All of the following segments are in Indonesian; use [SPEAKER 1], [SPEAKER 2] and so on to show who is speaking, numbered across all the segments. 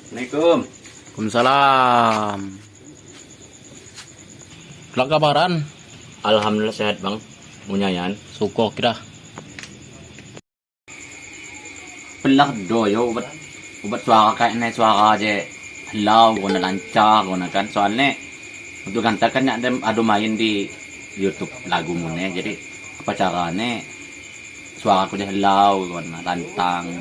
[SPEAKER 1] Assalamualaikum.
[SPEAKER 2] Waalaikumsalam. Lah kabaran?
[SPEAKER 1] Alhamdulillah sehat bang. Punya yan.
[SPEAKER 2] Suko kita.
[SPEAKER 1] Pelak doyo ubat suara kayak naik suara aja. Halau guna lancar guna kan soalnya untuk gantar kan ada main di YouTube lagu mune jadi apa caranya suara aku dia halau guna lantang.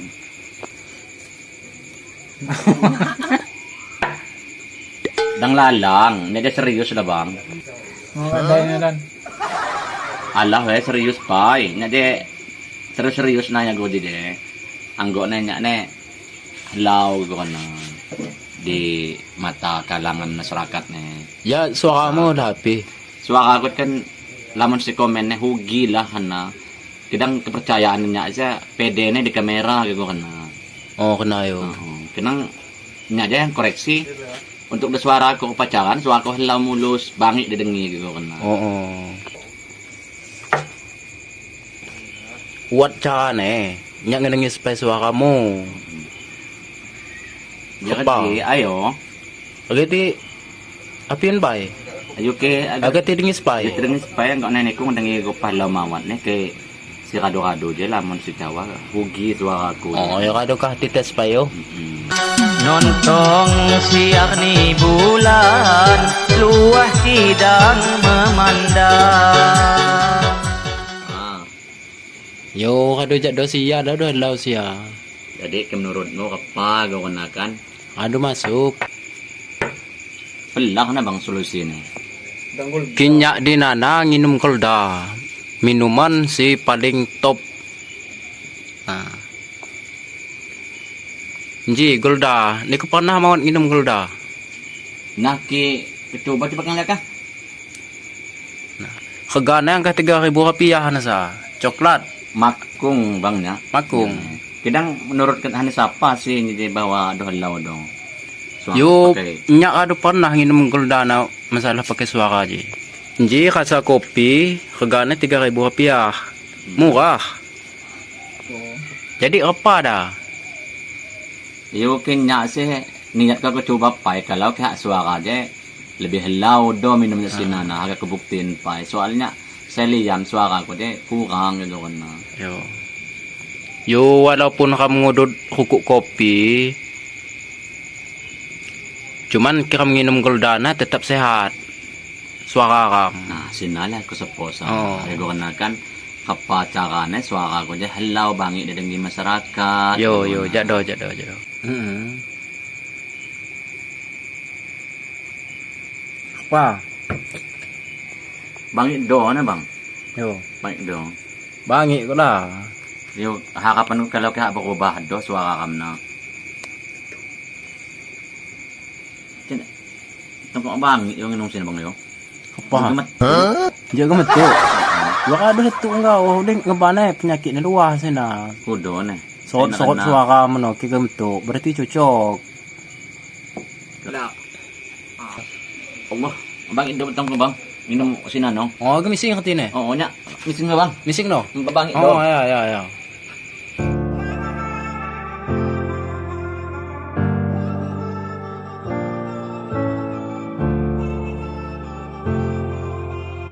[SPEAKER 1] Dang lalang, ini dia serius lah bang.
[SPEAKER 3] Oh, ada na dan.
[SPEAKER 1] Allah serius pai. Nya de serius nanya gue di de. Anggo nanya ne lau gue na di mata kalangan masyarakat ne.
[SPEAKER 2] Ya suaramu udah happy.
[SPEAKER 1] Suara aku kan lamun si komen ne hugi lah hana. Kadang kepercayaannya aja PD ne di kamera gitu kan.
[SPEAKER 2] Oh kena yo.
[SPEAKER 1] Kenang nya aja yang koreksi untuk suara aku pacaran, suara aku halau mulus bangik didengi gitu kan.
[SPEAKER 2] Oh. What carane? Nya ngenengi space suaramu.
[SPEAKER 1] Ya
[SPEAKER 2] Apa?
[SPEAKER 1] kan ayo.
[SPEAKER 2] Agati apian bay.
[SPEAKER 1] Ayo ke
[SPEAKER 2] Agati dingis bay.
[SPEAKER 1] Terus supaya enggak nenek ko ndangi ko pala mawat ne kay si kado-kado je lamon si Jawa hugi suara aku.
[SPEAKER 2] Oh, ya kado kah tites payo.
[SPEAKER 4] Nontong siang ni bulan luah sidang memandang.
[SPEAKER 2] Yo kado jak do sia dah do lau sia.
[SPEAKER 1] Jadi menurutmu apa gak gunakan?
[SPEAKER 2] Ado masuk.
[SPEAKER 1] Pelah na bang solusi ni.
[SPEAKER 2] Kinyak di nana nginum kolda. Minuman si paling top. Nah. Ji, Golda. Ni ko pernah mau minum Golda.
[SPEAKER 1] Naki coba coba kan ka?
[SPEAKER 2] Harganya yang ke 3.000 rupiah na sa. Coklat.
[SPEAKER 1] Makung bangnya.
[SPEAKER 2] Makung.
[SPEAKER 1] Kadang menurut kan siapa sih jadi bawa dohlau dong.
[SPEAKER 2] Yo, nyak ada pernah minum Golda na masalah pakai suara ji. Ji rasa kopi harganya 3.000 rupiah. Murah. Jadi apa dah?
[SPEAKER 1] Yo kenya sih niat ko coba pai kalau kayak suara aja lebih halau do minum sinana agak kebuktiin pai soalnya saya liam suara aku deh kurang gitu kan.
[SPEAKER 2] Yo walaupun kamu ngudut hukuk kopi cuman kira minum Goldana tetap sehat suara kamu.
[SPEAKER 1] Nah sinala ko sa posa ko kan apa caranya suara aku deh halau bangi didengi masyarakat.
[SPEAKER 2] Yo jado. Apa?
[SPEAKER 1] Bangi do na bang.
[SPEAKER 2] Yo,
[SPEAKER 1] Bangi do.
[SPEAKER 2] bangi ko lah.
[SPEAKER 1] Yo harapan ko kalau kaya berubah do suara kam na. Tunggu bangi yung inong sino bang yo.
[SPEAKER 2] Apa? Jaga metu. Lo kado itu enggak, ding ngebana penyakit na luah sana.
[SPEAKER 1] Kudo na.
[SPEAKER 2] Sot suara mo kika metu, berarti cocok.
[SPEAKER 1] Wala. Allah, bang indo tong ko bang. Minum sinano.
[SPEAKER 2] Oh, gamising katine.
[SPEAKER 1] Oo nya. Mising nga bang.
[SPEAKER 2] Mising no?
[SPEAKER 1] Babangi do.
[SPEAKER 2] Oh, ya.